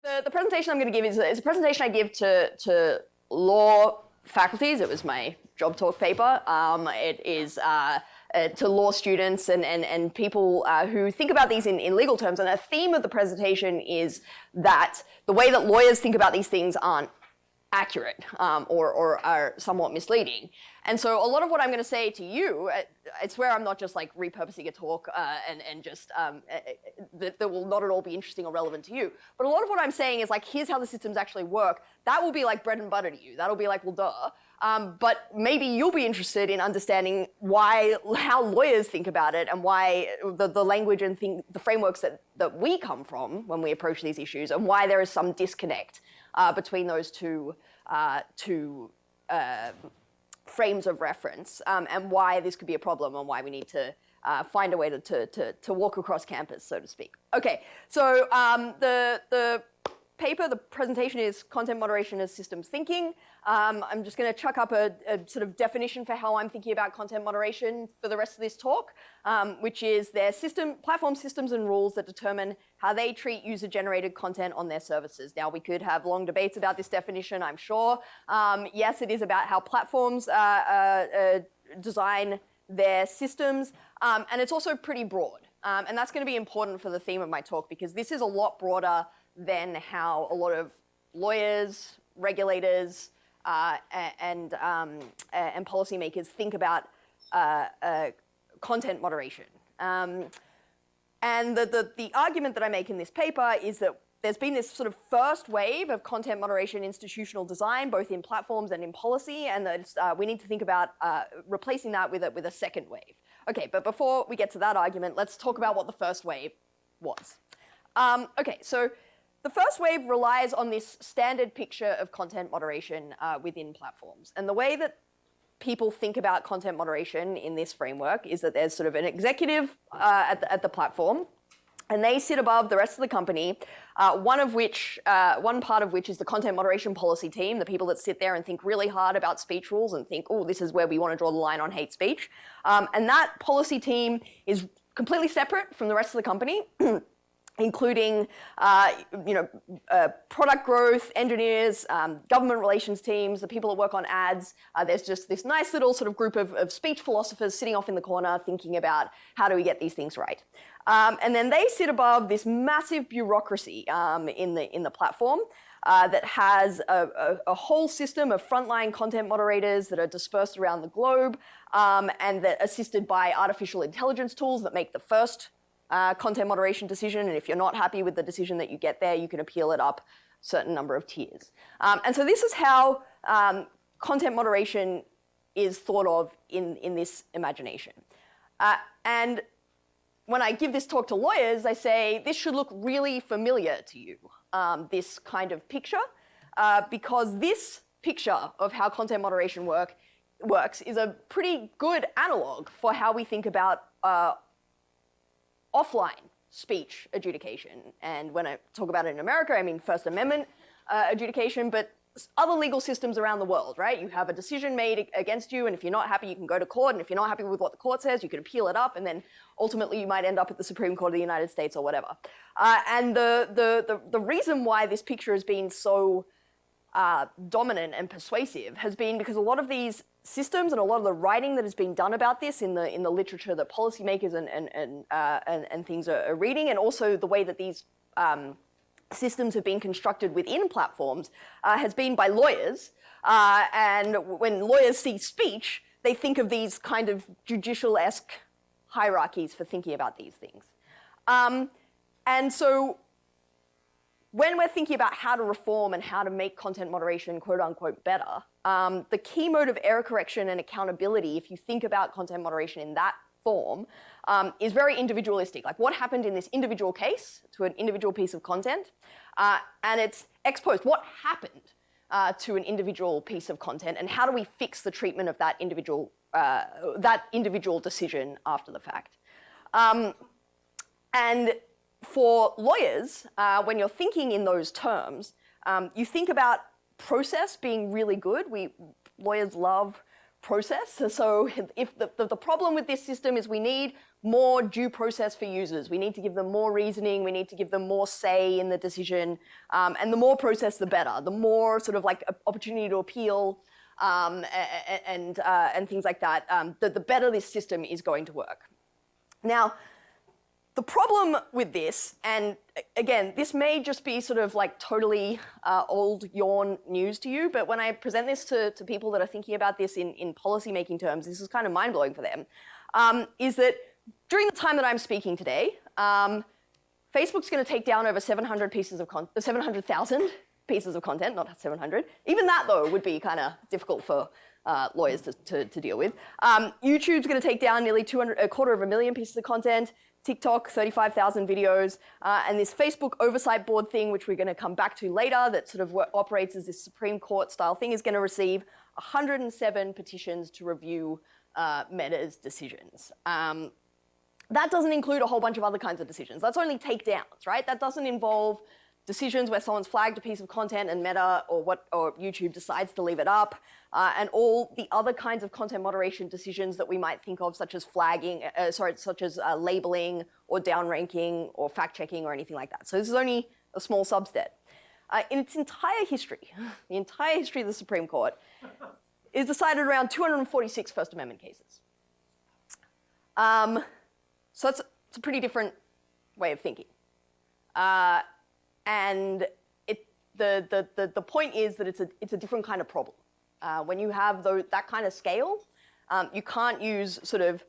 The presentation I'm going to give is a presentation I give to law faculties. It was my job talk paper. It is to law students and people who think about these in legal terms. And a theme of the presentation is that the way that lawyers think about these things aren't accurate or are somewhat misleading. And so a lot of what I'm going to say to you, I swear I'm not just like repurposing a talk and just that will not at all be interesting or relevant to you. But a lot of what I'm saying is like, here's how the systems actually work. That will be like bread and butter to you. That'll be like, well, duh. But maybe you'll be interested in understanding how lawyers think about it and why the language and the frameworks that we come from when we approach these issues, and why there is some disconnect between those two frames of reference, and why this could be a problem, and why we need to find a way to walk across campus, so to speak. Okay, so the paper, the presentation is Content Moderation as Systems Thinking. I'm just going to chuck up a sort of definition for how I'm thinking about content moderation for the rest of this talk, which is their platform systems and rules that determine how they treat user-generated content on their services. Now, we could have long debates about this definition, I'm sure. Yes, it is about how platforms design their systems, and it's also pretty broad. And that's going to be important for the theme of my talk, because this is a lot broader than how a lot of lawyers, regulators, and policymakers think about content moderation. And the argument that I make in this paper is that there's been this sort of first wave of content moderation institutional design, both in platforms and in policy, and that we need to think about replacing that with a second wave. Okay, but before we get to that argument, let's talk about what the first wave was. Okay, so the first wave relies on this standard picture of content moderation within platforms. And the way that people think about content moderation in this framework is that there's sort of an executive at the platform, and they sit above the rest of the company, one part of which is the content moderation policy team, the people that sit there and think really hard about speech rules and think, oh, this is where we want to draw the line on hate speech. And that policy team is completely separate from the rest of the company, including product growth, engineers, government relations teams, the people that work on ads. There's just this nice little sort of group of speech philosophers sitting off in the corner thinking about how do we get these things right. And then they sit above this massive bureaucracy in the platform that has a whole system of frontline content moderators that are dispersed around the globe, and that are assisted by artificial intelligence tools that make the first content moderation decision, and if you're not happy with the decision that you get there, you can appeal it up a certain number of tiers. And so this is how content moderation is thought of in this imagination. And when I give this talk to lawyers, I say, this should look really familiar to you, this kind of picture, because this picture of how content moderation works is a pretty good analog for how we think about offline speech adjudication. And when I talk about it in America, I mean First Amendment adjudication, but other legal systems around the world, right? You have a decision made against you, and if you're not happy, you can go to court, and if you're not happy with what the court says, you can appeal it up, and then ultimately you might end up at the Supreme Court of the United States or whatever. And the reason why this picture has been so dominant and persuasive has been because a lot of these systems and a lot of the writing that has been done about this in the literature that policymakers and things are reading, and also the way that these systems have been constructed within platforms has been by lawyers. And when lawyers see speech, they think of these kind of judicial-esque hierarchies for thinking about these things. And so when we're thinking about how to reform and how to make content moderation quote unquote better, the key mode of error correction and accountability, if you think about content moderation in that form, is very individualistic. Like, what happened in this individual case to an individual piece of content, and it's ex post. What happened to an individual piece of content, and how do we fix the treatment of that individual decision after the fact? And for lawyers, when you're thinking in those terms, you think about process being really good. Lawyers love process. So if the problem with this system is we need more due process for users, we need to give them more reasoning, we need to give them more say in the decision, and the more process, the better. The more sort of like opportunity to appeal and things like that, the better this system is going to work. Now, the problem with this, and again, this may just be sort of like totally old yawn news to you, but when I present this to people that are thinking about this in policy-making terms, this is kind of mind-blowing for them, is that during the time that I'm speaking today, Facebook's going to take down over 700,000 pieces of content, not 700. Even that, though, would be kind of difficult for lawyers to deal with. YouTube's going to take down nearly 250,000 pieces of content. TikTok, 35,000 videos, and this Facebook oversight board thing, which we're going to come back to later, that sort of operates as this Supreme Court style thing, is going to receive 107 petitions to review Meta's decisions. That doesn't include a whole bunch of other kinds of decisions. That's only takedowns, right? That doesn't involve decisions where someone's flagged a piece of content and Meta or YouTube decides to leave it up, and all the other kinds of content moderation decisions that we might think of, such as flagging, such as labeling or downranking or fact-checking or anything like that. So this is only a small subset. In its entire history, the entire history of the Supreme Court is decided around 246 First Amendment cases. So it's a pretty different way of thinking. And the point is that it's a different kind of problem. When you have that kind of scale, you can't use sort of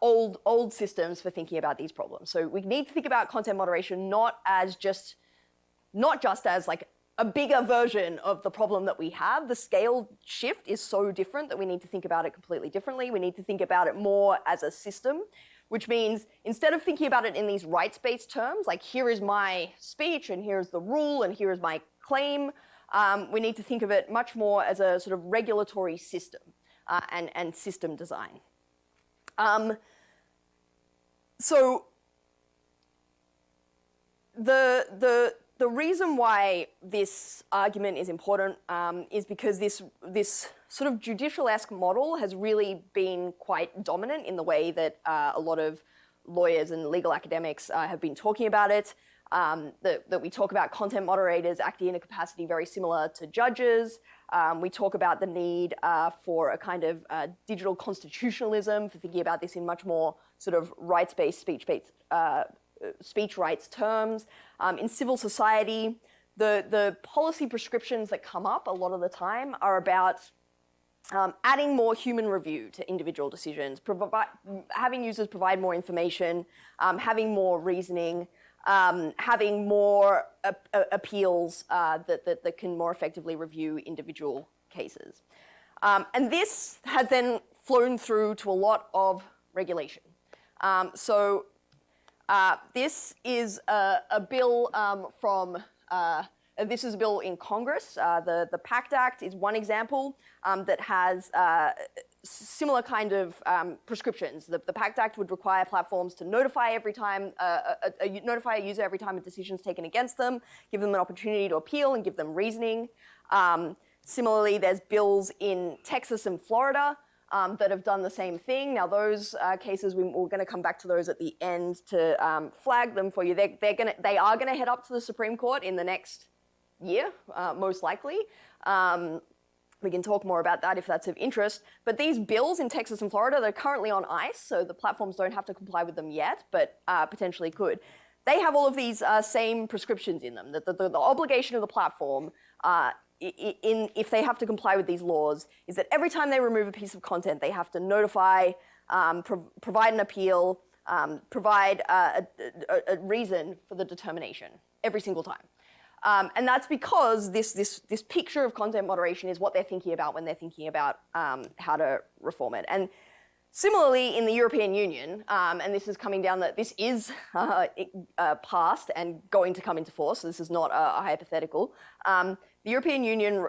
old systems for thinking about these problems. So we need to think about content moderation not just as like a bigger version of the problem that we have. The scale shift is so different that we need to think about it completely differently. We need to think about it more as a system, which means instead of thinking about it in these rights-based terms, like here is my speech and here's the rule and here is my claim, we need to think of it much more as a sort of regulatory system and system design. So the reason why this argument is important is because this sort of judicial-esque model has really been quite dominant in the way that a lot of lawyers and legal academics have been talking about it. That we talk about content moderators acting in a capacity very similar to judges. We talk about the need for a kind of digital constitutionalism, for thinking about this in much more sort of rights-based, speech rights terms. In civil society, the policy prescriptions that come up a lot of the time are about adding more human review to individual decisions, having users provide more information, having more reasoning, having more appeals that can more effectively review individual cases. And this has then flown through to a lot of regulation. This is a bill this is a bill in Congress. The PACT Act is one example that has similar kind of prescriptions. The PACT Act would require platforms to notify every time, notify a user every time a decision is taken against them, give them an opportunity to appeal and give them reasoning. Similarly, there's bills in Texas and Florida that have done the same thing. Now those cases, we're going to come back to those at the end to flag them for you. They are going to head up to the Supreme Court in the next year, most likely. We can talk more about that if that's of interest. But these bills in Texas and Florida, they're currently on ice, so the platforms don't have to comply with them yet, but potentially could. They have all of these same prescriptions in them. The obligation of the platform, if they have to comply with these laws, is that every time they remove a piece of content, they have to notify, provide an appeal, provide a reason for the determination every single time. And that's because this picture of content moderation is what they're thinking about when they're thinking about how to reform it. And similarly, in the European Union, and this is coming down that this is passed and going to come into force, so this is not a hypothetical, the European Union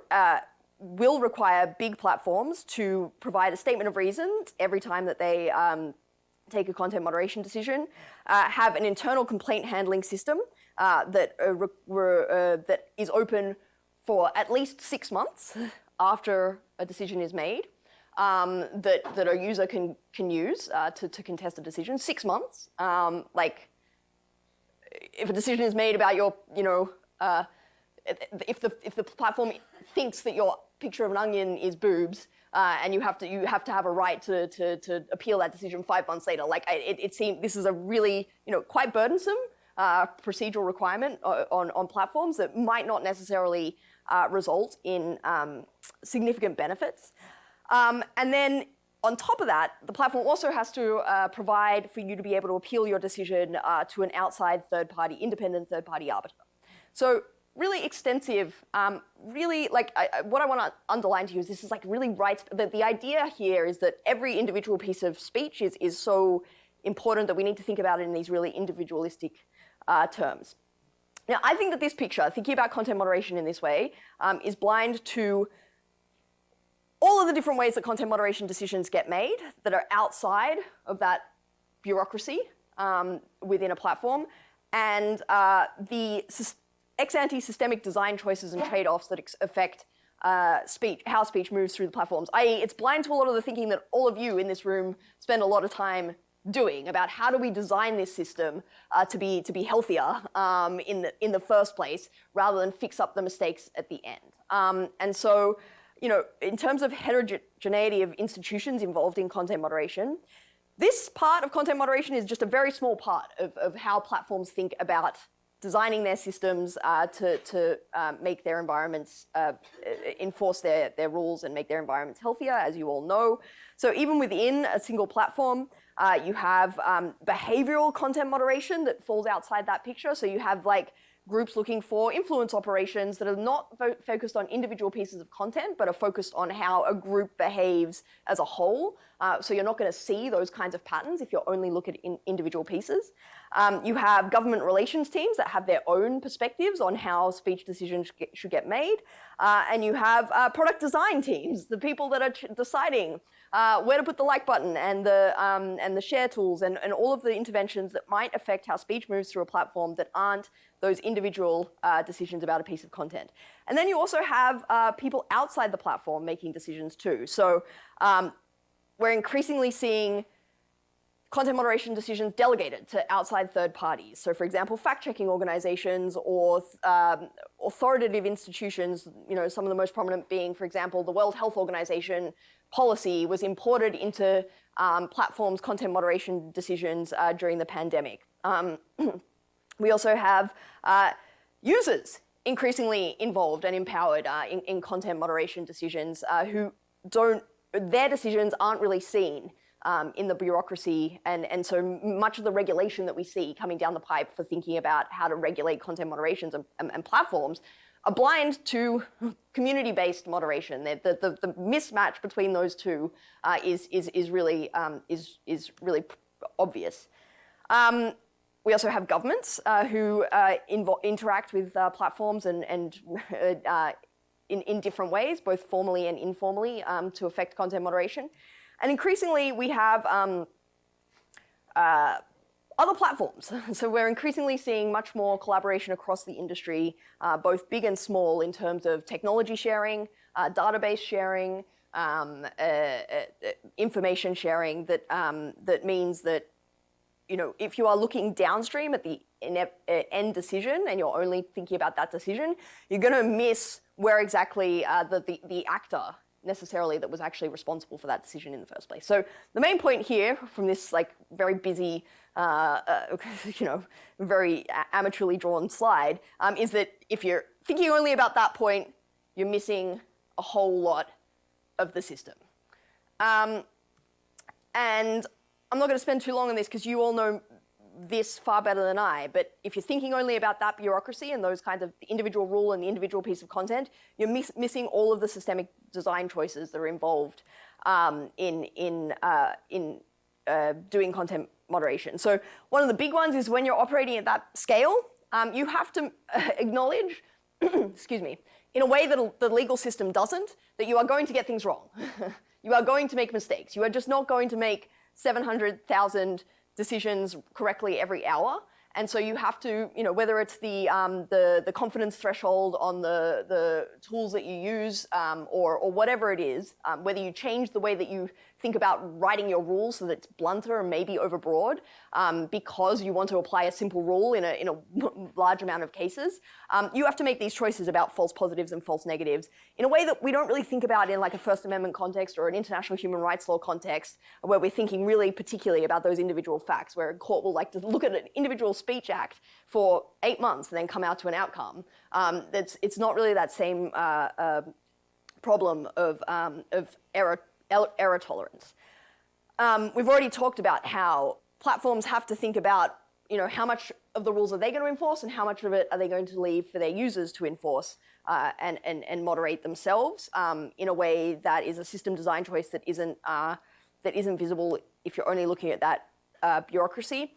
will require big platforms to provide a statement of reasons every time that they take a content moderation decision, have an internal complaint handling system that is open for at least 6 months after a decision is made, that a user can use to contest a decision. 6 months. Like, if a decision is made about your, if the platform thinks that your picture of an onion is boobs, and you have to have a right to appeal that decision 5 months later. Like, it seems this is a really quite burdensome procedural requirement on platforms that might not necessarily result in significant benefits. And then on top of that, the platform also has to provide for you to be able to appeal your decision to an outside third-party, independent third-party arbiter. So really extensive, really, like, what I want to underline to you is this is like really right, the idea here is that every individual piece of speech is so important that we need to think about it in these really individualistic terms. Now, I think that this picture, thinking about content moderation in this way, is blind to all of the different ways that content moderation decisions get made that are outside of that bureaucracy within a platform, and the ex-ante systemic design choices and trade-offs that affect how speech moves through the platforms. I.e., it's blind to a lot of the thinking that all of you in this room spend a lot of time doing about how do we design this system to be healthier in the first place, rather than fix up the mistakes at the end. And so, in terms of heterogeneity of institutions involved in content moderation, this part of content moderation is just a very small part of how platforms think about designing their systems to make their environments, enforce their rules and make their environments healthier, as you all know. So even within a single platform, you have behavioral content moderation that falls outside that picture. So you have like groups looking for influence operations that are not focused on individual pieces of content, but are focused on how a group behaves as a whole. So you're not going to see those kinds of patterns if you only look at individual pieces. You have government relations teams that have their own perspectives on how speech decisions should get made. And you have product design teams, the people that are deciding where to put the like button and the share tools and all of the interventions that might affect how speech moves through a platform that aren't those individual decisions about a piece of content. And then you also have people outside the platform making decisions too. So we're increasingly seeing content moderation decisions delegated to outside third parties. So for example, fact-checking organizations or authoritative institutions, some of the most prominent being, for example, the World Health Organization policy was imported into platforms' content moderation decisions during the pandemic. We also have users increasingly involved and empowered in content moderation decisions their decisions aren't really seen in the bureaucracy, and so much of the regulation that we see coming down the pipe for thinking about how to regulate content moderations and platforms are blind to community-based moderation. The mismatch between those two is really obvious. We also have governments who interact with platforms and in different ways, both formally and informally, to affect content moderation. And increasingly, we have other platforms. So we're increasingly seeing much more collaboration across the industry, both big and small, in terms of technology sharing, database sharing, information sharing, that means that if you are looking downstream at the end decision and you're only thinking about that decision, you're going to miss where exactly the actor necessarily that was actually responsible for that decision in the first place. So the main point here from this very busy, very amateurly drawn slide is that if you're thinking only about that point, you're missing a whole lot of the system. And I'm not going to spend too long on this because you all know this far better than I, but if you're thinking only about that bureaucracy and those kinds of the individual rule and the individual piece of content, you're missing all of the systemic design choices that are involved in doing content moderation. So one of the big ones is when you're operating at that scale, you have to acknowledge, excuse me, in a way that the legal system doesn't, that you are going to get things wrong. You are going to make mistakes. You are just not going to make 700,000 decisions correctly every hour. And so you have to, whether it's the confidence threshold on the tools that you use, or whatever it is, whether you change the way that you think about writing your rules so that it's blunter and maybe overbroad, because you want to apply a simple rule in a large amount of cases, you have to make these choices about false positives and false negatives in a way that we don't really think about in like a First Amendment context or an international human rights law context, where we're thinking really particularly about those individual facts, where a court will like to look at an individual speech act for 8 months and then come out to an outcome. It's not really that same problem of error tolerance. We've already talked about how platforms have to think about, how much of the rules are they going to enforce and how much of it are they going to leave for their users to enforce and moderate themselves in a way that is a system design choice that isn't visible if you're only looking at that bureaucracy.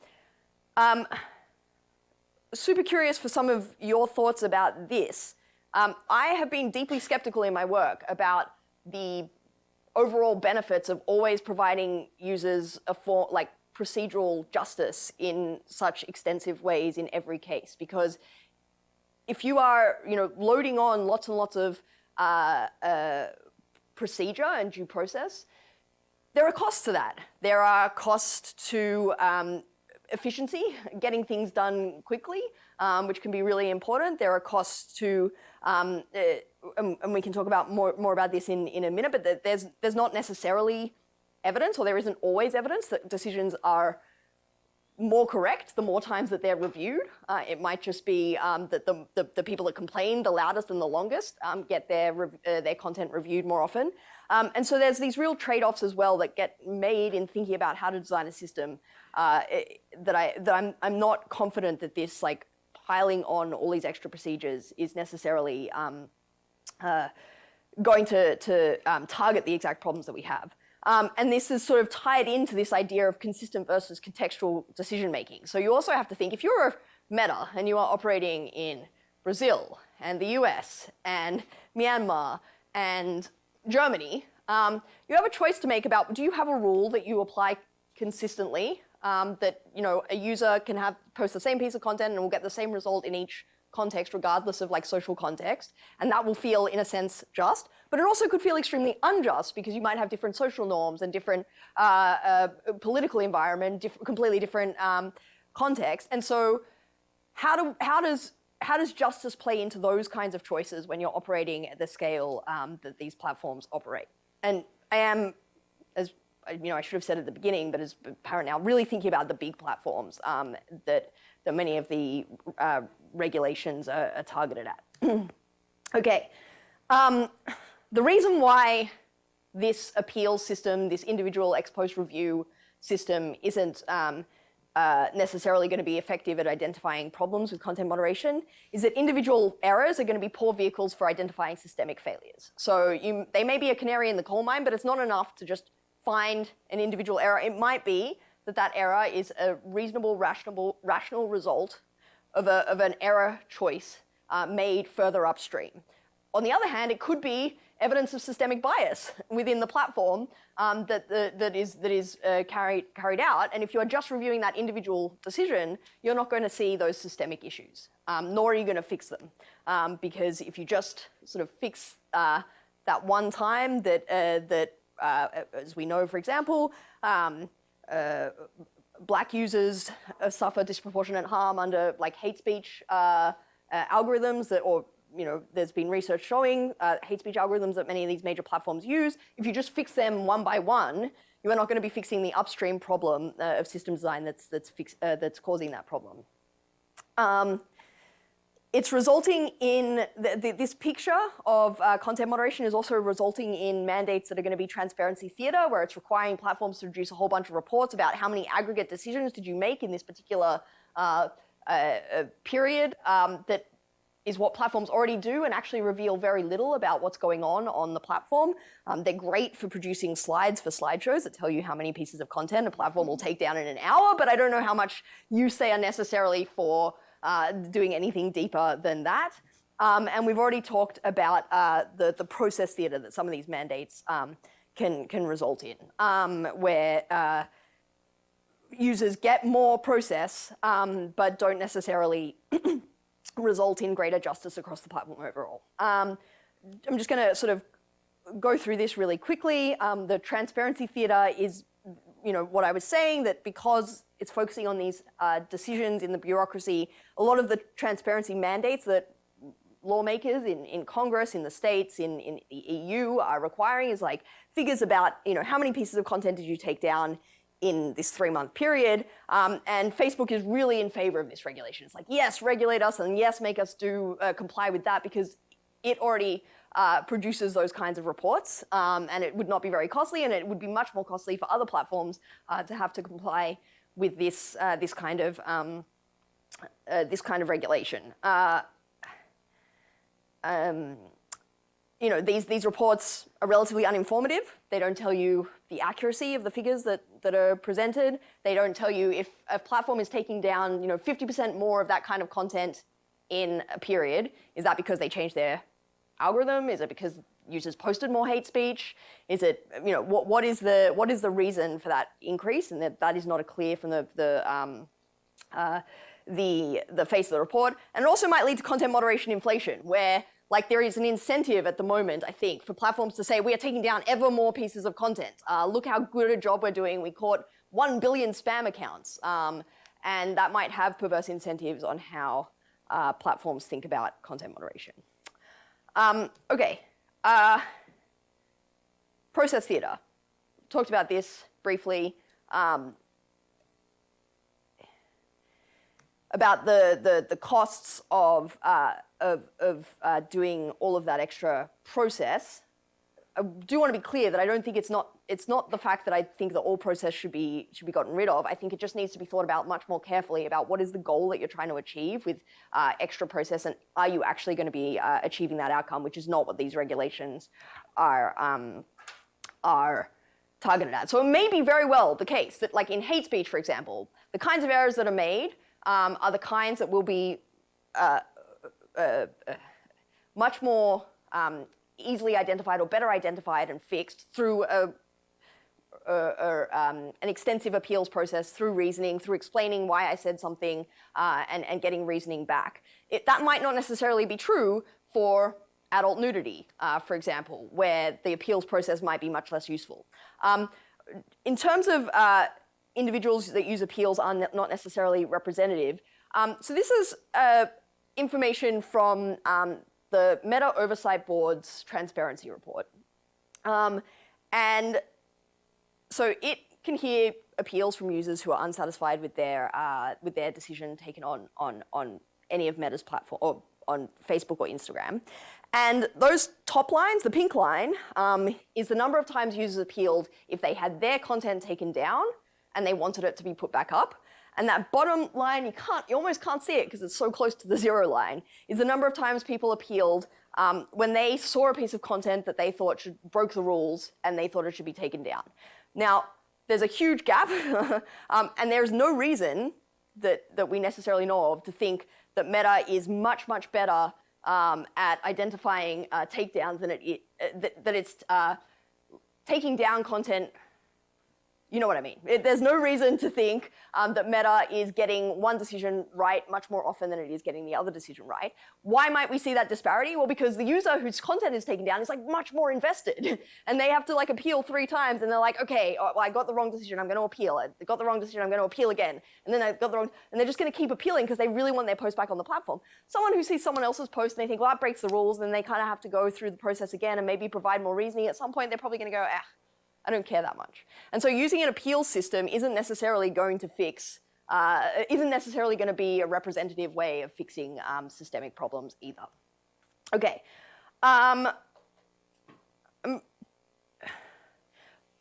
Super curious for some of your thoughts about this. I have been deeply skeptical in my work about the overall benefits of always providing users a form like procedural justice in such extensive ways in every case, because if you are loading on lots and lots of procedure and due process, there are costs to that. There are costs to efficiency, getting things done quickly, which can be really important. There are costs to, and we can talk about more about this in a minute, but there's not necessarily evidence, or there isn't always evidence that decisions are more correct the more times that they're reviewed. It might just be that the people that complain the loudest and the longest get their content reviewed more often. And so there's these real trade-offs as well that get made in thinking about how to design a system that I'm not confident that this like piling on all these extra procedures is necessarily going to target the exact problems that we have. And this is sort of tied into this idea of consistent versus contextual decision making. So you also have to think, if you're a Meta and you are operating in Brazil and the US and Myanmar and Germany, you have a choice to make about, do you have a rule that you apply consistently, that a user can post the same piece of content and will get the same result in each context regardless of like social context, and that will feel in a sense just, but it also could feel extremely unjust because you might have different social norms and different political environment, completely different context. And so how does justice play into those kinds of choices when you're operating at the scale that these platforms operate? And I am, as I should have said at the beginning, but as apparent now, really thinking about the big platforms that many of the regulations are targeted at. Okay, the reason why this appeals system, this individual ex post review system, isn't necessarily going to be effective at identifying problems with content moderation is that individual errors are going to be poor vehicles for identifying systemic failures. So they may be a canary in the coal mine, but it's not enough to just find an individual error. It might be that error is a reasonable, rational result of an error choice made further upstream. On the other hand, it could be evidence of systemic bias within the platform that is carried out. And if you're just reviewing that individual decision, you're not going to see those systemic issues, nor are you going to fix them. Because if you just sort of fix that one time that as we know, for example, Black users suffer disproportionate harm under like hate speech algorithms there's been research showing hate speech algorithms that many of these major platforms use. If you just fix them one by one, you are not going to be fixing the upstream problem of system design that's causing that problem. It's resulting in, this picture of content moderation is also resulting in mandates that are going to be transparency theater, where it's requiring platforms to produce a whole bunch of reports about how many aggregate decisions did you make in this particular period. That is what platforms already do and actually reveal very little about what's going on the platform. They're great for producing slides for slideshows that tell you how many pieces of content a platform will take down in an hour, but I don't know how much use they are necessarily for doing anything deeper than that. And we've already talked about the process theater that some of these mandates can result in, where users get more process, but don't necessarily result in greater justice across the platform overall. I'm just going to sort of go through this really quickly. The transparency theater is, what I was saying, that because it's focusing on these decisions in the bureaucracy, a lot of the transparency mandates that lawmakers in Congress, in the States, in the EU are requiring is like figures about, how many pieces of content did you take down in this 3-month period, and Facebook is really in favor of this regulation. It's like, yes, regulate us, and yes, make us do comply with that, because it already produces those kinds of reports, and it would not be very costly, and it would be much more costly for other platforms to have to comply with this kind of regulation. These reports are relatively uninformative. They don't tell you the accuracy of the figures that are presented. They don't tell you if a platform is taking down 50% more of that kind of content in a period. Is that because they changed their algorithm? Is it because users posted more hate speech? Is it, what is the reason for that increase? And that is not clear from the face of the report. And it also might lead to content moderation inflation, where there is an incentive at the moment, I think, for platforms to say, we are taking down ever more pieces of content. Look how good a job we're doing. We caught 1 billion spam accounts. And that might have perverse incentives on how platforms think about content moderation. Okay. Process theater. Talked about this briefly. About the costs of doing all of that extra process. I do want to be clear that I don't think it's not the fact that I think that all process should be gotten rid of. I think it just needs to be thought about much more carefully about what is the goal that you're trying to achieve with extra process, and are you actually going to be achieving that outcome, which is not what these regulations are targeted at. So it may be very well the case that, like in hate speech, for example, the kinds of errors that are made are the kinds that will be much more easily identified or better identified and fixed through an extensive appeals process, through reasoning, through explaining why I said something, and getting reasoning back. That might not necessarily be true for adult nudity, for example, where the appeals process might be much less useful. In terms of individuals that use appeals are not necessarily representative. So this is information from the Meta Oversight Board's transparency report. And so it can hear appeals from users who are unsatisfied with their decision taken on any of Meta's platform, or on Facebook or Instagram. And those top lines, the pink line, is the number of times users appealed if they had their content taken down and they wanted it to be put back up. And that bottom line, you almost can't see it because it's so close to the 0 line, is the number of times people appealed when they saw a piece of content that they thought broke the rules and they thought it should be taken down. Now, there's a huge gap, and there's no reason that we necessarily know of to think that Meta is much, much better at identifying takedowns than that it's taking down content. You know what I mean. There's no reason to think that Meta is getting one decision right much more often than it is getting the other decision right. Why might we see that disparity? Well, because the user whose content is taken down is much more invested, and they have to appeal 3 times, and they're like, okay, well, I got the wrong decision, I'm going to appeal. I got the wrong decision, I'm going to appeal again, and then I got the wrong, and they're just going to keep appealing because they really want their post back on the platform. Someone who sees someone else's post and they think, well, that breaks the rules, and then they kind of have to go through the process again and maybe provide more reasoning. At some point, they're probably going to go, I don't care that much. And so using an appeals system isn't necessarily going to isn't necessarily going to be a representative way of fixing systemic problems either. Okay.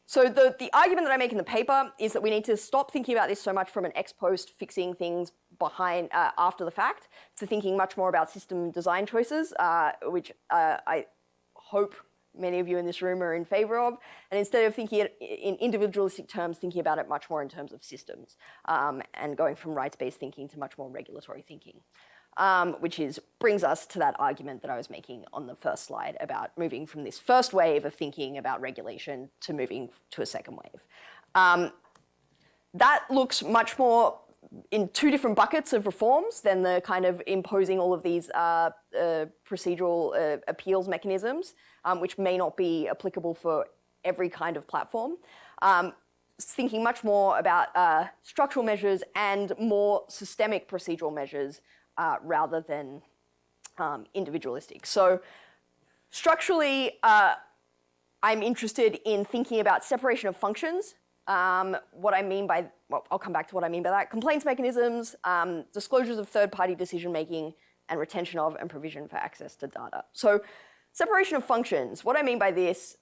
So the argument that I make in the paper is that we need to stop thinking about this so much from an ex post fixing things behind after the fact, to thinking much more about system design choices, which I hope many of you in this room are in favor of, and instead of thinking it in individualistic terms, thinking about it much more in terms of systems, and going from rights-based thinking to much more regulatory thinking, which brings us to that argument that I was making on the first slide about moving from this first wave of thinking about regulation to moving to a second wave. that looks much more in two different buckets of reforms than the kind of imposing all of these procedural appeals mechanisms, which may not be applicable for every kind of platform. Thinking much more about structural measures and more systemic procedural measures rather than individualistic. So structurally, I'm interested in thinking about separation of functions. What I mean by, well, I'll come back to what I mean by that. Complaints mechanisms, disclosures of third-party decision-making, and retention of and provision for access to data. So separation of functions, what I mean by this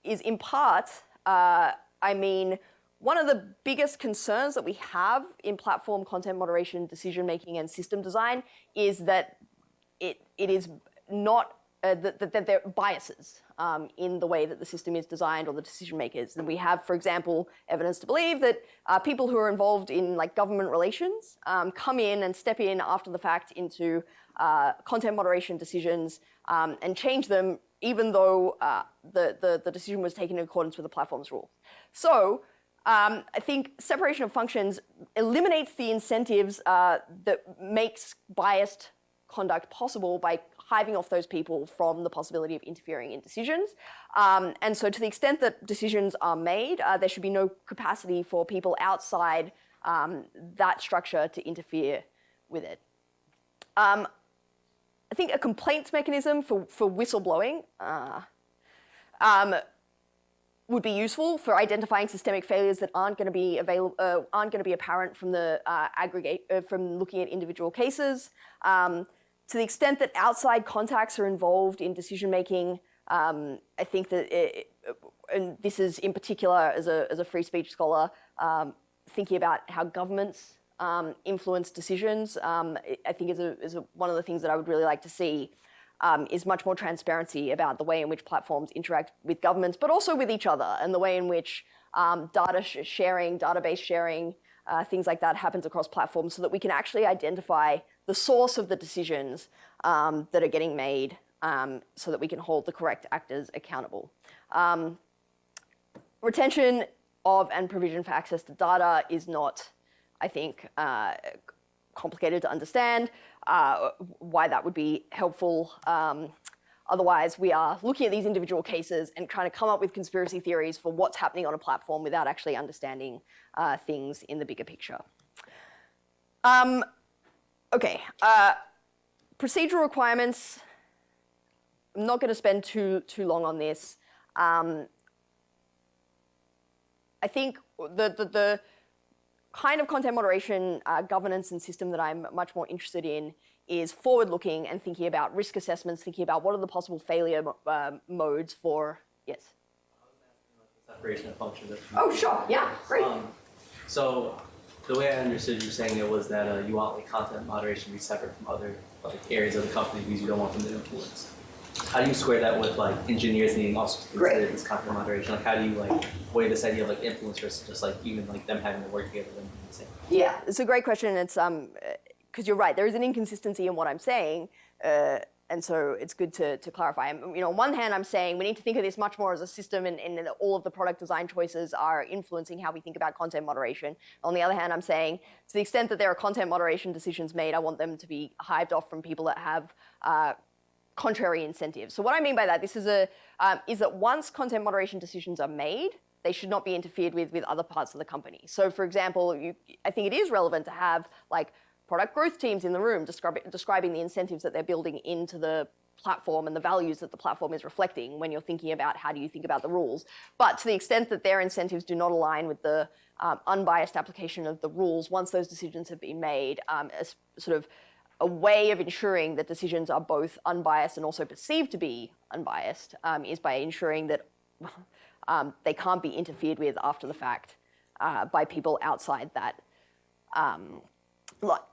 is in part, I mean, one of the biggest concerns that we have in platform content moderation, decision-making, and system design is that it is not, that there are biases in the way that the system is designed or the decision makers. And we have, for example, evidence to believe that people who are involved in like government relations come in and step in after the fact into content moderation decisions and change them even though the decision was taken in accordance with the platform's rules. So I think separation of functions eliminates the incentives that makes biased conduct possible by hiving off those people from the possibility of interfering in decisions. And so to the extent that decisions are made, there should be no capacity for people outside that structure to interfere with it. I think a complaints mechanism for whistleblowing would be useful for identifying systemic failures that aren't going to be apparent from the from looking at individual cases. To the extent that outside contacts are involved in decision-making, I think that, and this is in particular as a free speech scholar, thinking about how governments influence decisions, I think is one of the things that I would really like to see is much more transparency about the way in which platforms interact with governments, but also with each other, and the way in which data sharing, database sharing, things like that happens across platforms so that we can actually identify the source of the decisions that are getting made so that we can hold the correct actors accountable. Retention of and provision for access to data is not, I think, complicated to understand why that would be helpful. Otherwise, we are looking at these individual cases and trying to come up with conspiracy theories for what's happening on a platform without actually understanding things in the bigger picture. Okay, procedural requirements. I'm not going to spend too long on this. I think the kind of content moderation governance and system that I'm much more interested in is forward-looking and thinking about risk assessments, thinking about what are the possible failure modes for, yes? Separation of functions. Oh, sure, yeah, great. So the way I understood you saying it was that you want like content moderation to be separate from other like areas of the company because you don't want them to influence. How do you square that with like engineers needing also to consider this content moderation? Like how do you like weigh this idea of like influence versus just like even like them having to work together and the same? Yeah, it's a great question. It's because you're right, there is an inconsistency in what I'm saying, and so it's good to clarify. You know, on one hand, I'm saying we need to think of this much more as a system, and all of the product design choices are influencing how we think about content moderation. On the other hand, I'm saying to the extent that there are content moderation decisions made, I want them to be hived off from people that have contrary incentives. So what I mean by that, this is is that once content moderation decisions are made, they should not be interfered with other parts of the company. So for example, I think it is relevant to have like product growth teams in the room describing the incentives that they're building into the platform and the values that the platform is reflecting when you're thinking about how do you think about the rules. But to the extent that their incentives do not align with the unbiased application of the rules, once those decisions have been made, as sort of a way of ensuring that decisions are both unbiased and also perceived to be unbiased is by ensuring that they can't be interfered with after the fact by people outside that.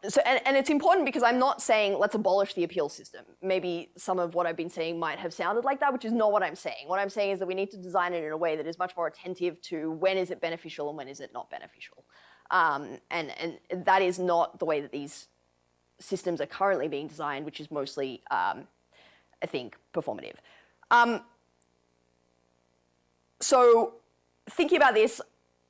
So, and it's important because I'm not saying let's abolish the appeal system. Maybe some of what I've been saying might have sounded like that, which is not what I'm saying. What I'm saying is that we need to design it in a way that is much more attentive to when is it beneficial and when is it not beneficial. And that is not the way that these systems are currently being designed, which is mostly, I think, performative. So thinking about this,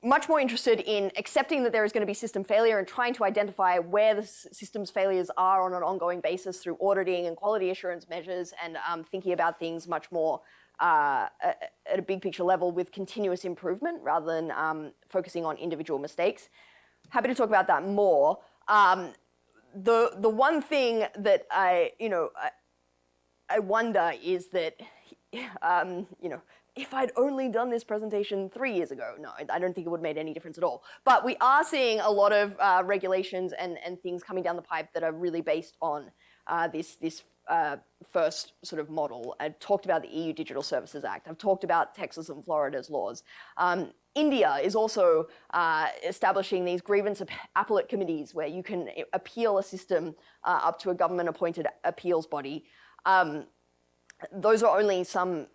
much more interested in accepting that there is going to be system failure and trying to identify where the system's failures are on an ongoing basis through auditing and quality assurance measures, and thinking about things much more at a big picture level with continuous improvement rather than focusing on individual mistakes. Happy to talk about that more. The one thing that I wonder is that, if I'd only done this presentation 3 years ago, no, I don't think it would have made any difference at all. But we are seeing a lot of regulations and things coming down the pipe that are really based on this first sort of model. I talked about the EU Digital Services Act. I've talked about Texas and Florida's laws. India is also establishing these grievance appellate committees where you can appeal a system up to a government-appointed appeals body. Those are only some,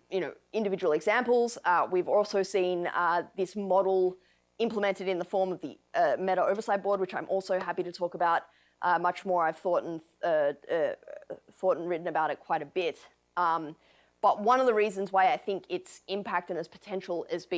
individual examples. We've also seen this model implemented in the form of the Meta Oversight Board, which I'm also happy to talk about much more. I've thought and written about it quite a bit. But one of the reasons why I think its impact and its potential is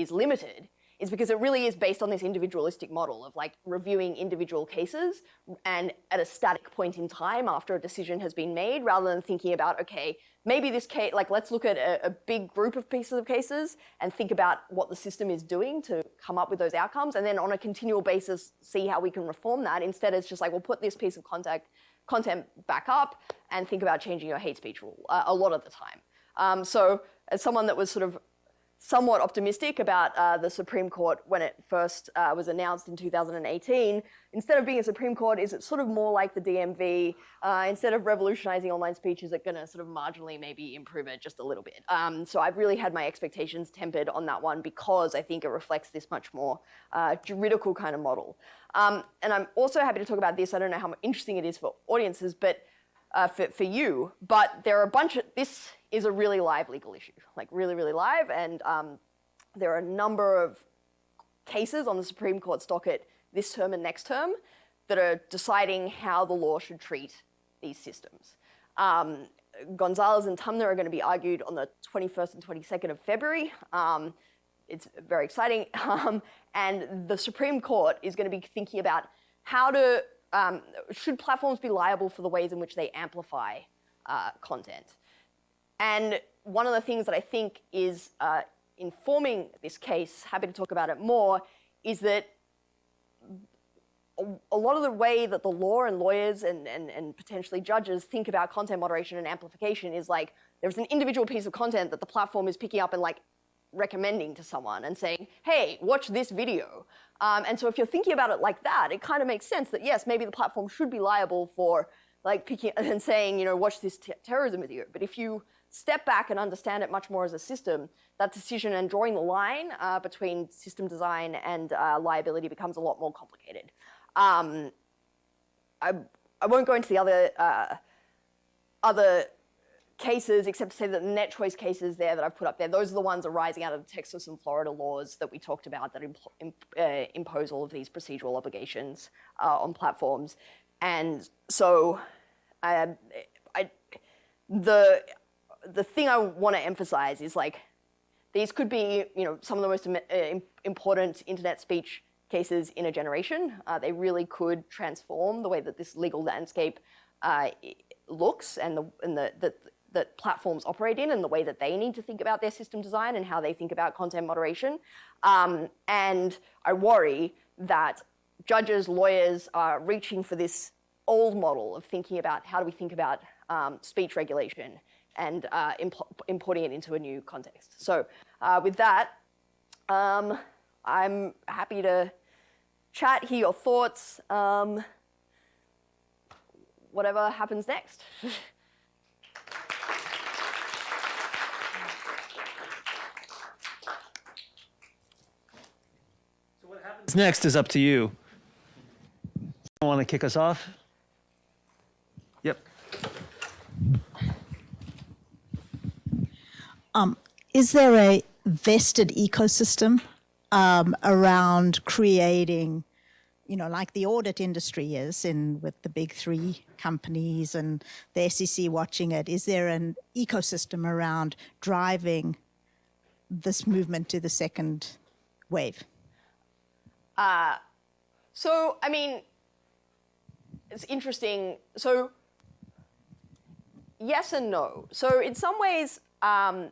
limited is because it really is based on this individualistic model of like reviewing individual cases and at a static point in time after a decision has been made, rather than thinking about, okay, maybe this case, like let's look at a big group of pieces of cases and think about what the system is doing to come up with those outcomes, and then on a continual basis see how we can reform that. Instead, it's just like, we'll put this piece of content back up and think about changing your hate speech rule a lot of the time. So as someone that was sort of somewhat optimistic about the Supreme Court when it first was announced in 2018. Instead of being a Supreme Court, is it sort of more like the DMV? Instead of revolutionizing online speech, is it going to sort of marginally maybe improve it just a little bit? So I've really had my expectations tempered on that one because I think it reflects this much more juridical kind of model. And I'm also happy to talk about this. I don't know how interesting it is for audiences, but for you, but there are a bunch of, this is a really live legal issue, like really, really live, and there are a number of cases on the Supreme Court's docket this term and next term that are deciding how the law should treat these systems. Gonzalez and Tumner are going to be argued on the 21st and 22nd of February. It's very exciting, and the Supreme Court is going to be thinking about how to should platforms be liable for the ways in which they amplify content? And one of the things that I think is informing this case, happy to talk about it more, is that a lot of the way that the law and lawyers and potentially judges think about content moderation and amplification is like, there's an individual piece of content that the platform is picking up and like recommending to someone and saying, hey, watch this video. And so if you're thinking about it like that, it kind of makes sense that yes, maybe the platform should be liable for like picking and saying, watch this terrorism video. But if you step back and understand it much more as a system, that decision and drawing the line between system design and liability becomes a lot more complicated. I won't go into the other cases, except to say that the net choice cases there that I've put up there, those are the ones arising out of the Texas and Florida laws that we talked about that impose all of these procedural obligations on platforms. And so the thing I want to emphasize is like, these could be some of the most important internet speech cases in a generation. They really could transform the way that this legal landscape looks and that platforms operate in, and the way that they need to think about their system design and how they think about content moderation. And I worry that judges, lawyers are reaching for this old model of thinking about how do we think about speech regulation and importing it into a new context. So with that, I'm happy to chat, hear your thoughts, whatever happens next. Next is up to you. Want to kick us off? Yep. Is there a vested ecosystem around creating, like the audit industry is with the big three companies and the SEC watching it? Is there an ecosystem around driving this movement to the second wave? So, I mean, it's interesting. So, yes and no. So, in some ways, I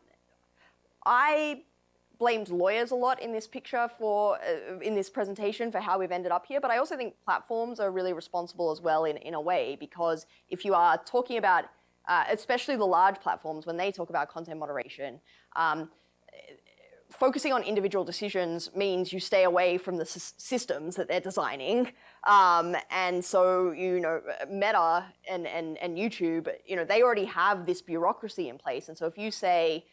blamed lawyers a lot in this picture for, in this presentation for how we've ended up here, but I also think platforms are really responsible as well in a way, because if you are talking about, especially the large platforms, when they talk about content moderation, focusing on individual decisions means you stay away from the systems that they're designing. And so, you know, Meta and YouTube, you know, they already have this bureaucracy in place. And so if you say,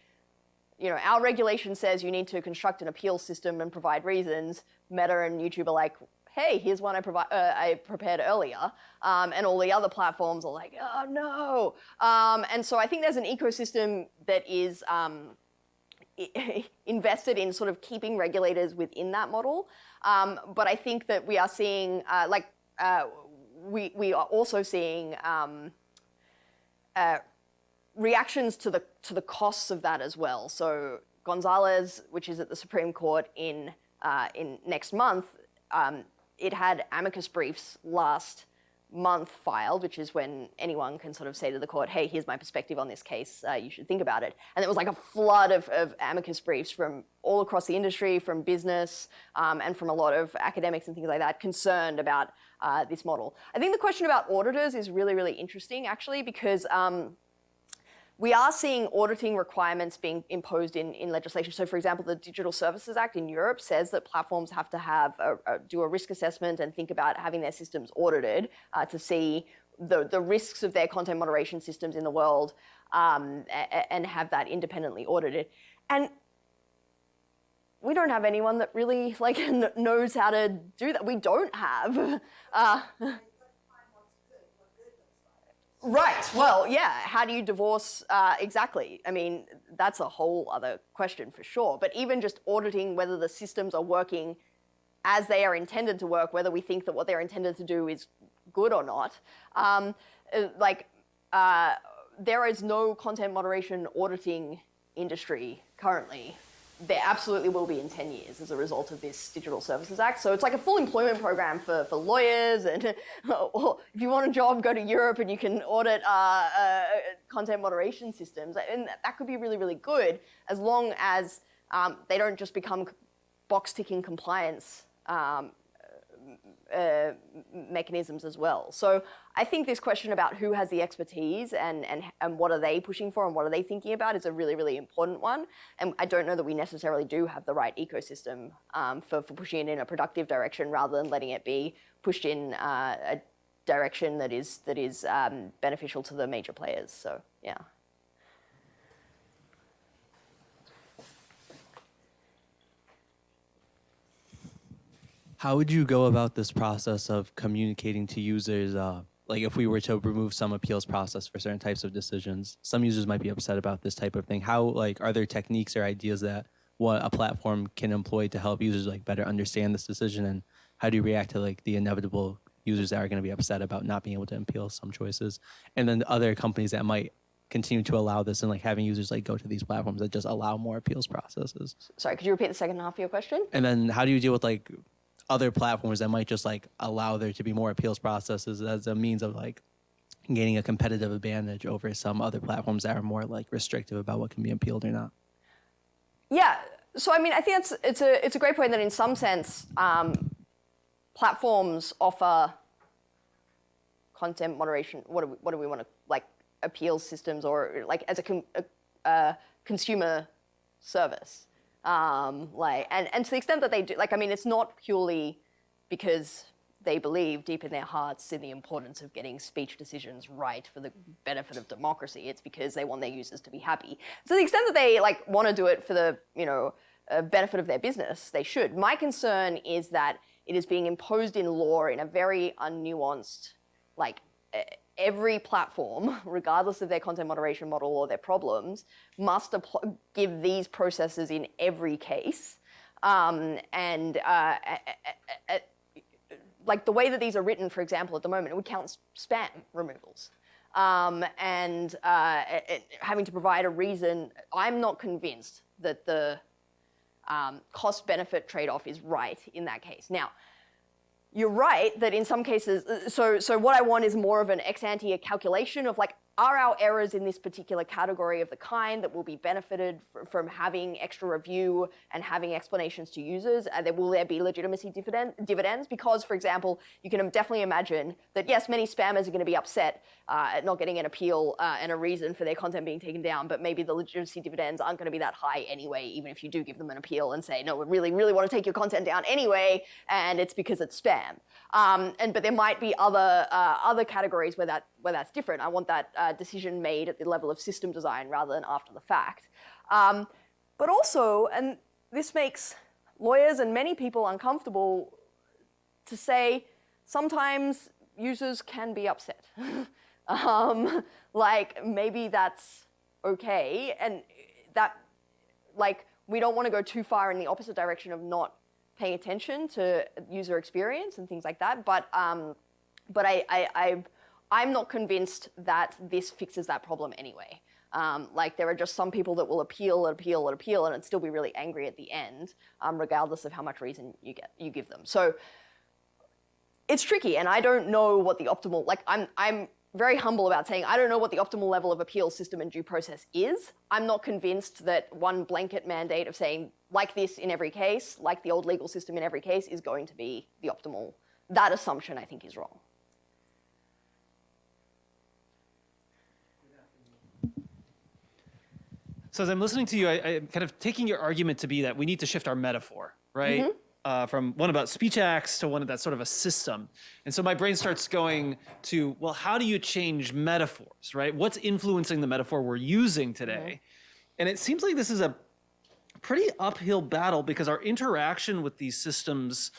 you know, our regulation says you need to construct an appeal system and provide reasons, Meta and YouTube are like, hey, here's one I prepared earlier. And all the other platforms are like, oh no. And so I think there's an ecosystem that is invested in sort of keeping regulators within that model. But I think that we are seeing, we are also seeing reactions to the costs of that as well. So Gonzalez, which is at the Supreme Court in next month, it had amicus briefs last month filed, which is when anyone can sort of say to the court, hey, here's my perspective on this case, you should think about it. And it was like a flood of amicus briefs from all across the industry, from business, and from a lot of academics and things like that, concerned about this model. I think the question about auditors is really, really interesting, actually, because we are seeing auditing requirements being imposed in legislation. So, for example, the Digital Services Act in Europe says that platforms have to have do a risk assessment and think about having their systems audited to see the risks of their content moderation systems in the world, and have that independently audited. And we don't have anyone that really knows how to do that. We don't have. Right, well, yeah, how do you divorce, exactly. I mean, that's a whole other question for sure. But even just auditing whether the systems are working as they are intended to work, whether we think that what they're intended to do is good or not. There is no content moderation auditing industry currently. There absolutely will be in 10 years as a result of this Digital Services Act. So it's like a full employment program for lawyers, and or if you want a job, go to Europe and you can audit content moderation systems. And that could be really, really good as long as they don't just become box-ticking compliance mechanisms as well. So I think this question about who has the expertise and what are they pushing for and what are they thinking about is a really, really important one. And I don't know that we necessarily do have the right ecosystem for pushing it in a productive direction rather than letting it be pushed in a direction that is beneficial to the major players. So, yeah. How would you go about this process of communicating to users, like if we were to remove some appeals process for certain types of decisions? Some users might be upset about this type of thing. How, are there techniques or ideas that what a platform can employ to help users better understand this decision? And how do you react to the inevitable users that are going to be upset about not being able to appeal some choices? And then the other companies that might continue to allow this and having users go to these platforms that just allow more appeals processes. Sorry, could you repeat the second half of your question? And then how do you deal with other platforms that might just allow there to be more appeals processes as a means of gaining a competitive advantage over some other platforms that are more restrictive about what can be appealed or not? Yeah, so I mean, I think it's a great point that in some sense, platforms offer content moderation. What do we want to appeals systems or as a consumer service? And to the extent that they do, I mean, it's not purely because they believe deep in their hearts in the importance of getting speech decisions right for the benefit of democracy. It's because they want their users to be happy. To the extent that they want to do it for the benefit of their business, they should. My concern is that it is being imposed in law in a very unnuanced, every platform, regardless of their content moderation model or their problems, must give these processes in every case. The way that these are written, for example, at the moment, it would count spam removals. Having to provide a reason, I'm not convinced that cost-benefit trade-off is right in that case. Now, you're right that in some cases, so what I want is more of an ex-ante calculation of like, are our errors in this particular category of the kind that will be benefited from having extra review and having explanations to users? Will there be legitimacy dividends? Because, for example, you can definitely imagine that, yes, many spammers are going to be upset at not getting an appeal and a reason for their content being taken down, but maybe the legitimacy dividends aren't going to be that high anyway, even if you do give them an appeal and say, no, we really, really want to take your content down anyway, and it's because it's spam. But there might be other categories where that's different. I want that decision made at the level of system design rather than after the fact. But also, and this makes lawyers and many people uncomfortable to say, sometimes users can be upset. Like, maybe that's okay, and that, like, we don't want to go too far in the opposite direction of not paying attention to user experience and things like that, but I'm not convinced that this fixes that problem anyway. Like, there are just some people that will appeal and appeal and appeal and still be really angry at the end, regardless of how much reason you give them. So it's tricky, and I don't know what the optimal, like, I'm very humble about saying I don't know what the optimal level of appeal system and due process is. I'm not convinced that one blanket mandate of saying like this in every case, like the old legal system in every case, is going to be the optimal. That assumption, I think, is wrong. So as I'm listening to you, I'm kind of taking your argument to be that we need to shift our metaphor, right? Mm-hmm. From one about speech acts to one that's sort of a system. And so my brain starts going to, well, how do you change metaphors, right? What's influencing the metaphor we're using today? Mm-hmm. And it seems like this is a pretty uphill battle because our interaction with these systems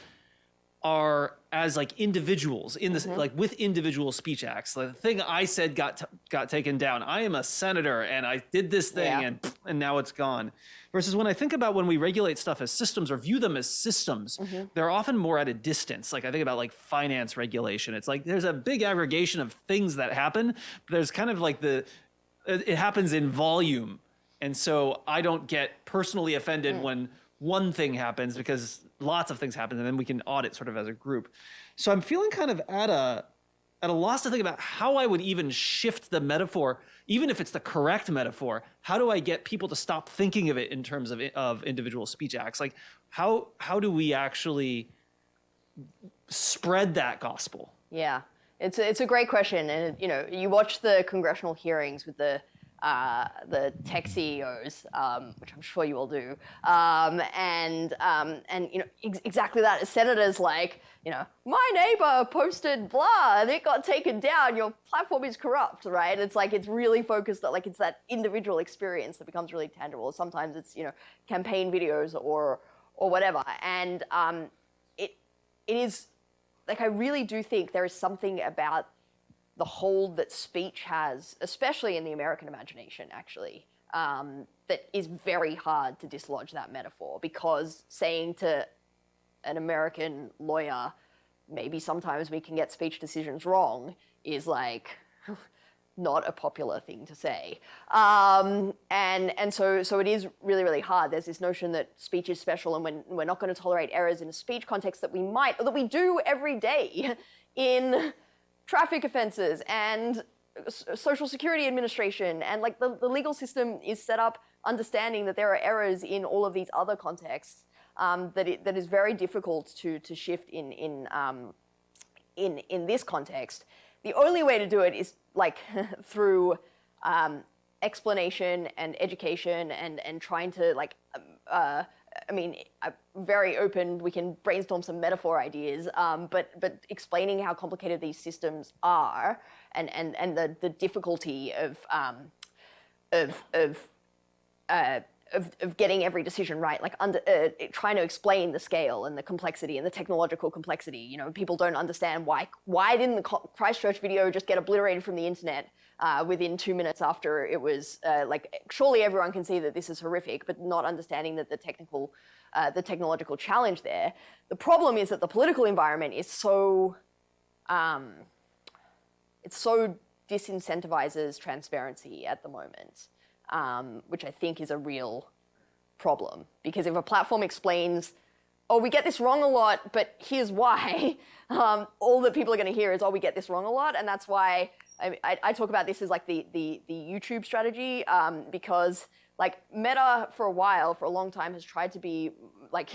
are as like individuals in this, like with individual speech acts. Like the thing I said got taken down. I am a senator and I did this thing and now it's gone. Versus when I think about when we regulate stuff as systems or view them as systems, they're often more at a distance. Like I think about like finance regulation. It's like there's a big aggregation of things that happen. But there's kind of like it happens in volume. And so I don't get personally offended when one thing happens because lots of things happen and then we can audit sort of as a group. So I'm feeling kind of at a loss to think about how I would even shift the metaphor, even if it's the correct metaphor. How do I get people to stop thinking of it in terms of individual speech acts? Like how do we actually spread that gospel? Yeah, it's a great question. And you watch the congressional hearings with the tech CEOs, which I'm sure you all do, and exactly that. As senators, like, my neighbor posted blah and it got taken down. Your platform is corrupt, right? It's like it's really focused on like it's that individual experience that becomes really tangible. Sometimes it's campaign videos or whatever, and it is like I really do think there is something about the hold that speech has, especially in the American imagination, actually, that is very hard to dislodge that metaphor, because saying to an American lawyer, maybe sometimes we can get speech decisions wrong, is like not a popular thing to say. And so it is really, really hard. There's this notion that speech is special and we're not going to tolerate errors in a speech context that we do every day in traffic offenses and Social Security Administration, and like the legal system is set up understanding that there are errors in all of these other contexts that is very difficult to shift in this context. The only way to do it is like through explanation and education and trying to like I'm very open. We can brainstorm some metaphor ideas, but explaining how complicated these systems are and the difficulty of getting every decision right, like trying to explain the scale and the complexity and the technological complexity. People don't understand why didn't the Christchurch video just get obliterated from the internet within 2 minutes after it was surely everyone can see that this is horrific, but not understanding that the technological challenge there. The problem is that the political environment is so disincentivizes transparency at the moment, which I think is a real problem, because if a platform explains, oh, we get this wrong a lot, but here's why, all that people are going to hear is, oh, we get this wrong a lot, and that's why I talk about this as like the YouTube strategy, because like Meta for a long time has tried to be like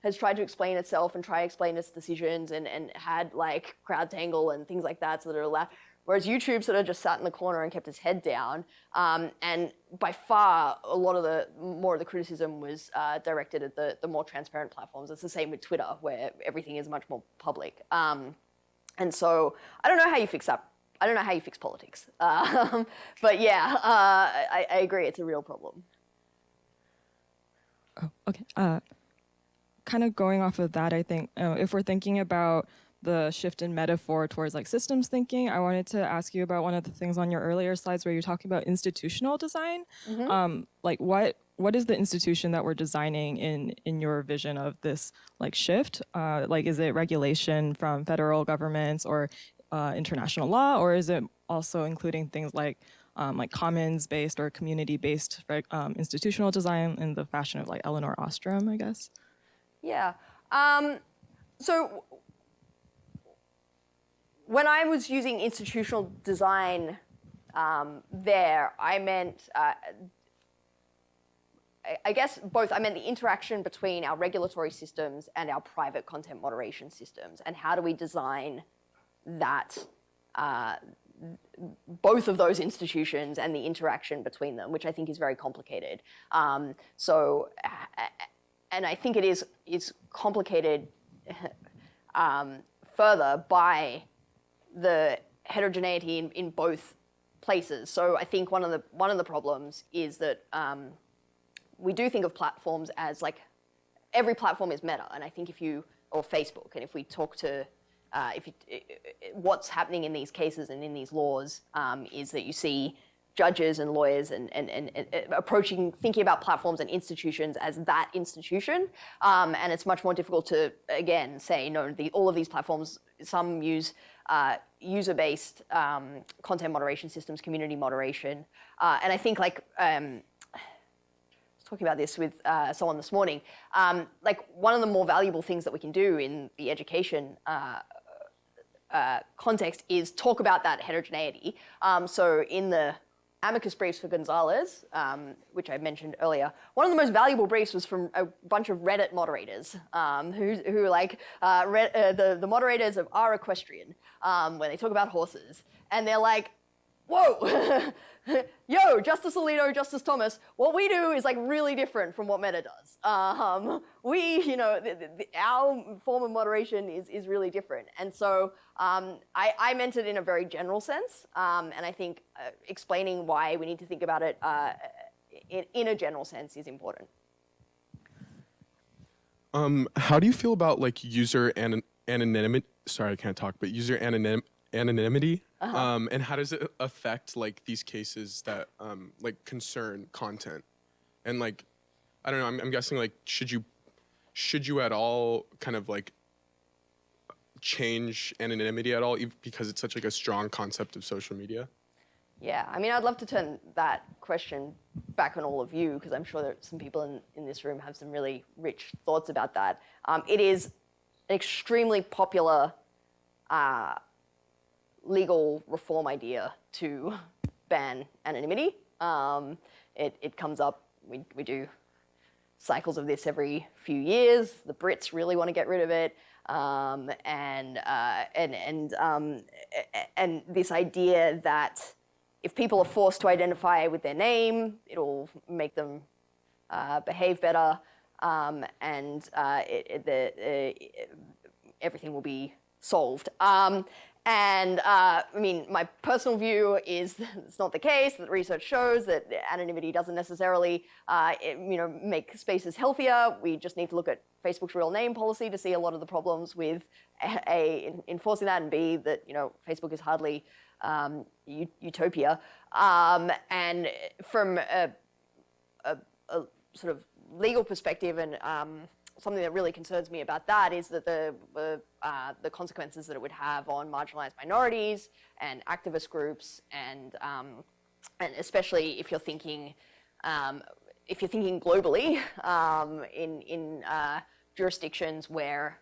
has tried to explain itself and try to explain its decisions and had like crowd tangle and things like that so that it allowed. Whereas YouTube sort of just sat in the corner and kept its head down, and by far a lot of more of the criticism was directed at the more transparent platforms. It's the same with Twitter, where everything is much more public. And so I don't know how you fix that. I don't know how you fix politics. But yeah, I agree, it's a real problem. Oh, okay. Kind of going off of that, I think if we're thinking about the shift in metaphor towards like systems thinking, I wanted to ask you about one of the things on your earlier slides where you're talking about institutional design. Like what is the institution that we're designing in your vision of this like shift? Like is it regulation from federal governments or international law, or is it also including things like commons-based or community-based institutional design in the fashion of like Elinor Ostrom, I guess? Yeah. So when I was using institutional design there, I meant, I guess both. I meant the interaction between our regulatory systems and our private content moderation systems, and how do we design that, both of those institutions and the interaction between them, which I think is very complicated. And I think it is complicated further by the heterogeneity in both places. So I think one of the problems is that we do think of platforms as like every platform is meta, and I think or Facebook, and if we talk to what's happening in these cases and in these laws is that you see judges and lawyers and thinking about platforms and institutions as that institution, and it's much more difficult to again say no. All of these platforms, some use user-based content moderation systems, community moderation, and I think like. Talking about this with someone this morning, like one of the more valuable things that we can do in the education context is talk about that heterogeneity. So in the amicus briefs for Gonzalez, which I mentioned earlier, one of the most valuable briefs was from a bunch of Reddit moderators who like the moderators of Our Equestrian, where they talk about horses, and they're like, whoa, yo, Justice Alito, Justice Thomas, what we do is like really different from what Meta does. Our form of moderation is really different. And so I meant it in a very general sense. And I think explaining why we need to think about it in a general sense is important. How do you feel about like user anonymity? Sorry, I can't talk, but user anonymity. And how does it affect like these cases that like concern content? And like, I don't know, I'm guessing like, should you at all kind of like change anonymity at all because it's such like a strong concept of social media? Yeah, I mean, I'd love to turn that question back on all of you, because I'm sure that some people in this room have some really rich thoughts about that. It is an extremely popular legal reform idea to ban anonymity. It comes up, we do cycles of this every few years. The Brits really want to get rid of it. And this idea that if people are forced to identify with their name, it'll make them behave better, and everything will be solved. I mean, my personal view is it's not the case. That research shows that anonymity doesn't necessarily, make spaces healthier. We just need to look at Facebook's real name policy to see a lot of the problems with enforcing that, and B, that Facebook is hardly utopia. And from a sort of legal perspective, and something that really concerns me about that is that the consequences that it would have on marginalized minorities and activist groups, and especially if you're thinking if you're thinking globally, in jurisdictions where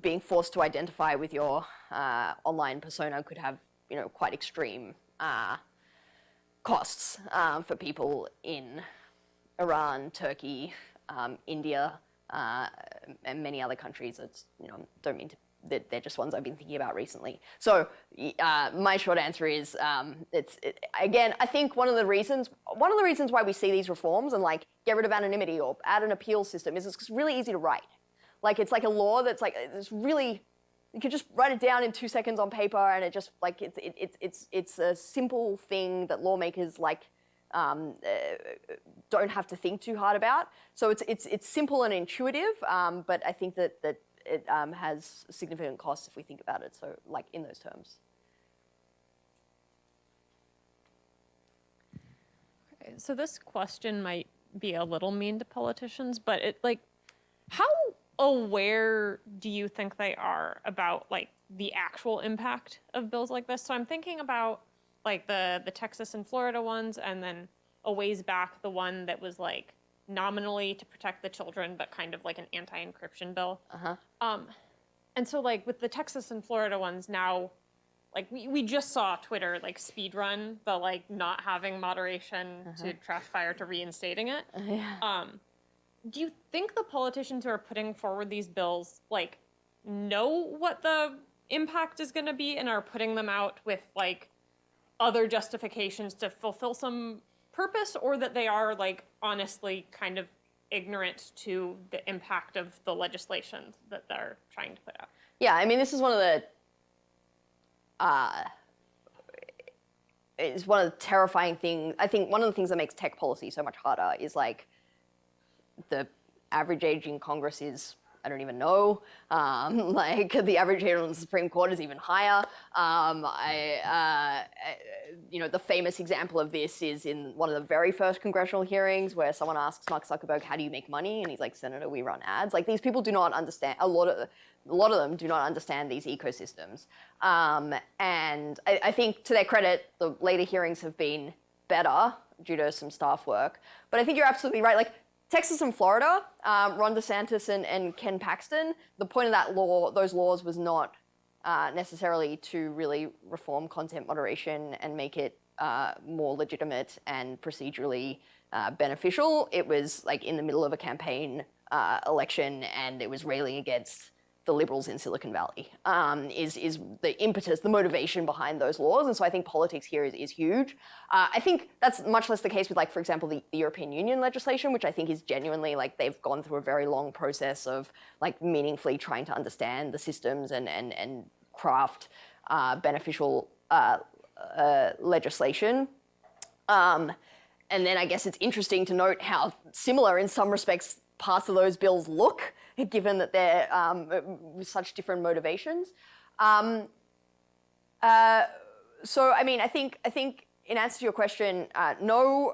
being forced to identify with your online persona could have, quite extreme costs for people in Iran, Turkey, India, and many other countries. It's, don't mean to, they're just ones I've been thinking about recently. So my short answer is, again, I think one of the reasons why we see these reforms and like get rid of anonymity or add an appeal system is it's really easy to write. Like it's like a law that's like, it's really, you can just write it down in 2 seconds on paper, and it just like it's a simple thing that lawmakers like don't have to think too hard about. So it's simple and intuitive, but I think that it has significant costs if we think about it. So like in those terms. Okay, so this question might be a little mean to politicians, but how aware do you think they are about like the actual impact of bills like this? So I'm thinking about like the Texas and Florida ones, and then a ways back the one that was like nominally to protect the children, but kind of like an anti-encryption bill. And so like with the Texas and Florida ones now, like we just saw Twitter like speed run the like not having moderation to trash fire to reinstating it. Do you think the politicians who are putting forward these bills like know what the impact is going to be and are putting them out with like other justifications to fulfill some purpose, or that they are like honestly kind of ignorant to the impact of the legislation that they're trying to put out? Yeah, I mean, this is one of the it's one of the terrifying things. I think one of the things that makes tech policy so much harder is like the average age in Congress is, I don't even know. Like the average age on the Supreme Court is even higher. The famous example of this is in one of the very first congressional hearings where someone asks Mark Zuckerberg, "How do you make money?" And he's like, "Senator, we run ads." Like these people do not understand. A lot of them do not understand these ecosystems. And I think to their credit, the later hearings have been better due to some staff work. But I think you're absolutely right. Like Texas and Florida, Ron DeSantis and Ken Paxton, the point of those laws was not necessarily to really reform content moderation and make it more legitimate and procedurally beneficial. It was like in the middle of a campaign election, and it was railing against the liberals in Silicon Valley, is the impetus, the motivation behind those laws. And so I think politics here is huge. I think that's much less the case with, like, for example, the European Union legislation, which I think is genuinely, like, they've gone through a very long process of, like, meaningfully trying to understand the systems and craft beneficial legislation. And then I guess it's interesting to note how similar in some respects parts of those bills look, given that they're with such different motivations. So I mean, I think in answer to your question, no,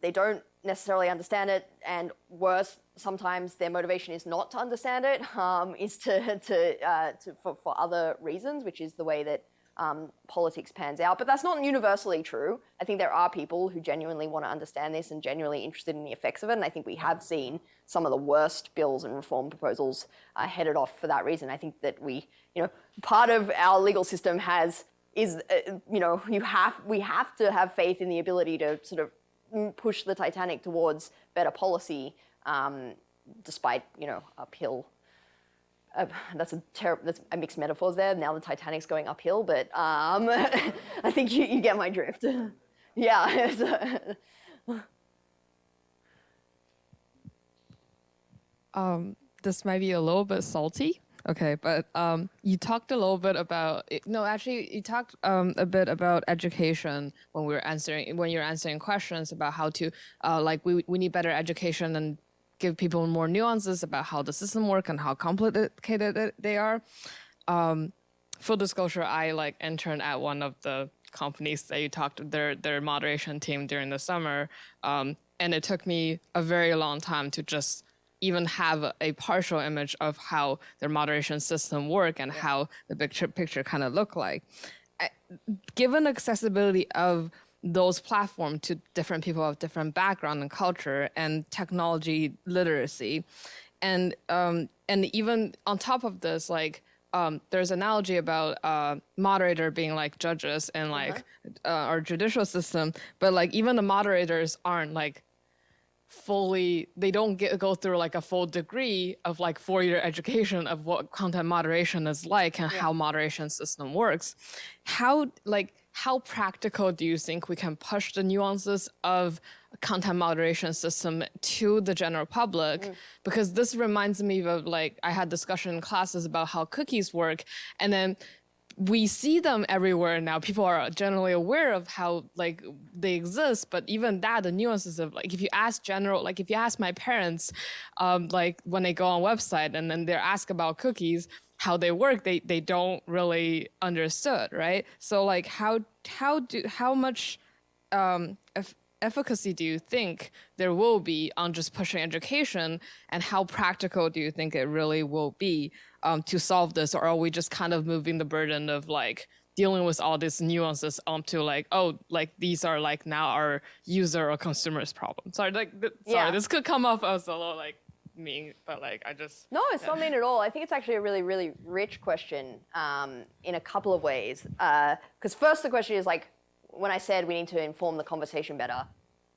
they don't necessarily understand it, and worse, sometimes their motivation is not to understand it, is for other reasons, which is the way that politics pans out. But that's not universally true. I think there are people who genuinely want to understand this and genuinely interested in the effects of it. And I think we have seen some of the worst bills and reform proposals headed off for that reason. I think that part of our legal system we have to have faith in the ability to sort of push the Titanic towards better policy, despite, uphill. That's a mixed metaphors there. Now the Titanic's going uphill, but I think you get my drift. Yeah. This might be a little bit salty. Okay, but you talked a little bit about you talked a bit about education when you're answering questions about how to we need better education and give people more nuances about how the system works and how complicated they are. Full disclosure, I interned at one of the companies that you talked their moderation team during the summer, and it took me a very long time to just even have a partial image of how their moderation system work and how the picture kind of look like. Given accessibility of those platforms to different people of different background and culture and technology literacy. And even on top of this, like, there's an analogy about moderator being like judges and like our judicial system, but like even the moderators aren't like fully, they don't go through like a full degree of like 4-year education of what content moderation is like and how moderation system works. How practical do you think we can push the nuances of content moderation system to the general public? Because this reminds me of, like, I had discussion in classes about how cookies work, and then we see them everywhere now. People are generally aware of how, like, they exist, but even that, the nuances of, like, if you ask my parents, like, when they go on website and then they're asked about cookies, how they work, they don't really understood, right? So, like, how much efficacy do you think there will be on just pushing education, and how practical do you think it really will be to solve this? Or are we just kind of moving the burden of like dealing with all these nuances onto like, oh, like these are like now our user or consumer's problem? Sorry, this could come off as a little like mean, but like I just... No, it's not mean at all. I think it's actually a really, really rich question in a couple of ways. Because first the question is like, when I said we need to inform the conversation better,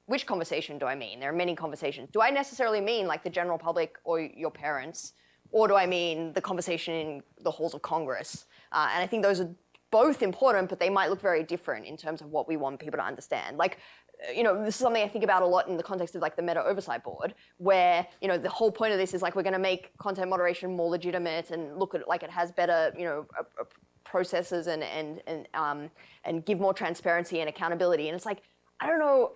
which conversation do I mean? There are many conversations. Do I necessarily mean like the general public or your parents? Or do I mean the conversation in the halls of Congress? And I think those are both important, but they might look very different in terms of what we want people to understand. Like, you know, this is something I think about a lot in the context of like the Meta Oversight Board, where, you know, the whole point of this is like we're going to make content moderation more legitimate and look at it like it has better, you know, processes and give more transparency and accountability. And it's like, I don't know,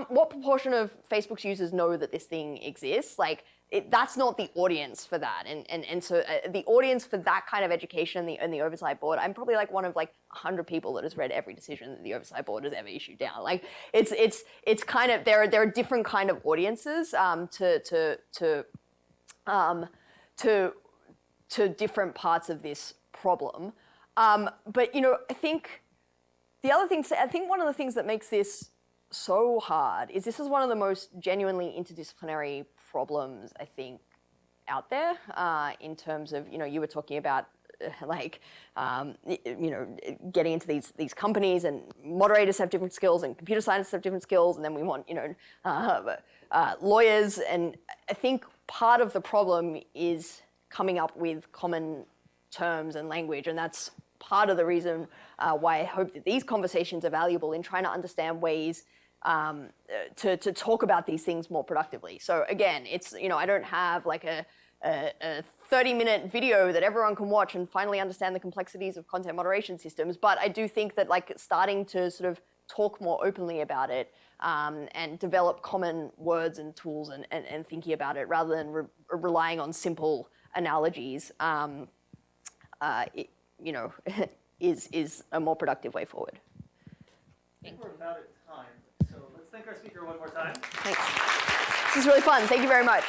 what proportion of Facebook's users know that this thing exists? Like, that's not the audience for that. And so the audience for that kind of education in the Oversight Board, I'm probably like one of like 100 people that has read every decision that the Oversight Board has ever issued down. Like, it's kind of, there are different kind of audiences to different parts of this problem. But, you know, I think one of the things that makes this so hard is this is one of the most genuinely interdisciplinary problems, I think, out there in terms of, you know, you were talking about you know, getting into these companies, and moderators have different skills and computer scientists have different skills, and then we want, you know, lawyers. And I think part of the problem is coming up with common terms and language, and that's part of the reason why I hope that these conversations are valuable in trying to understand ways to talk about these things more productively. So again, it's, you know, I don't have like a 30-minute video that everyone can watch and finally understand the complexities of content moderation systems, but I do think that like starting to sort of talk more openly about it and develop common words and tools and thinking about it rather than relying on simple analogies, you know, is a more productive way forward. I think we're about at time, so let's thank our speaker one more time. Thanks. This is really fun. Thank you very much.